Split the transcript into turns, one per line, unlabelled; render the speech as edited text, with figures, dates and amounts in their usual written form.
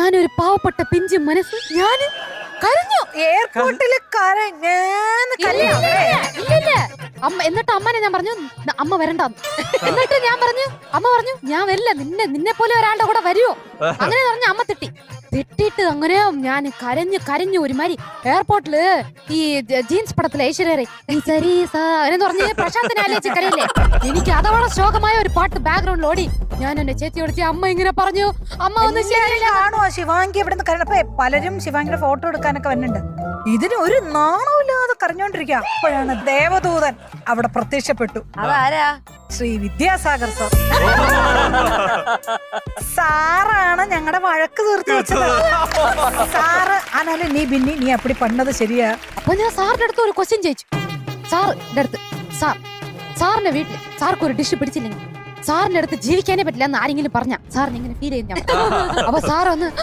ഞാനൊരു പാവപ്പെട്ട പിഞ്ചു മനസ്സ് ഞാൻ കരഞ്ഞു.
എയർപോർട്ടിൽ
ഇല്ല അമ്മ. എന്നിട്ട് അമ്മനെ ഞാൻ പറഞ്ഞു അമ്മ വരണ്ടെന്ന്. എന്നിട്ട് ഞാൻ പറഞ്ഞു അമ്മ പറഞ്ഞു ഞാൻ വരില്ല, നിന്നെ പോലെ ഒരാളുടെ കൂടെ വരുമോ അങ്ങനെ പറഞ്ഞ അമ്മ തിട്ടിട്ട് അങ്ങനെ ഞാൻ കരഞ്ഞു ഒരുമാതിരി. എയർപോർട്ടില് ഈ ജീൻസ് പടത്തിലെ ഐശ്വര്യ എന്ന് പറഞ്ഞ് പ്രശാന്തിനെ ആലോചിച്ച് കരയില്ലേ, എനിക്ക് അതോടെ ശോകമായ ഒരു പാട്ട് ബാക്ക്ഗ്രൗണ്ടിൽ ഓടി. ഞാൻ എന്റെ ചേച്ചി വിളിച്ച് അമ്മ ഇങ്ങനെ പറഞ്ഞു, അമ്മ ഒന്ന്
കാണുവാ ശിവാംഗി ഇവിടെ നിന്ന് കരഞ്ഞപ്പോ പലരും ശിവാംഗിയുടെ ഫോട്ടോ എടുക്കാനൊക്കെ വന്നിട്ടുണ്ട്. ഇതിന് ഒരു നാണമില്ലാതെ കരഞ്ഞോണ്ടിരിക്കുക. അപ്പോഴാണ് ദേവദൂതൻ അവിടെ പ്രത്യക്ഷപ്പെട്ടു.
അതാരാ?
ശ്രീ വിദ്യാസാഗർ സാർ. സാറാണ് ഞങ്ങളുടെ വഴക്ക് തീർത്ത് വെച്ചത്. സാറ് ആനാലും നീ അപ്പടി പണ്ടത് ശരിയാ.
അപ്പൊ ഞാൻ സാറിന്റെ അടുത്ത് ഒരു ക്വസ്റ്റ്യൻ ചോദിച്ചു. സാറിന്റെ അടുത്ത് സാറിന്റെ വീട്ടില് സാർക്ക് ഒരു ഡിഷ് പിടിച്ചില്ലെങ്കിൽ സാറിന്റെ അടുത്ത് ജീവിക്കാനേ പറ്റില്ല എന്ന് ആരെങ്കിലും പറഞ്ഞ സാറിന് എങ്ങനെ ഫീൽ ചെയ്യുന്ന? അപ്പൊ സാർ ഒന്ന്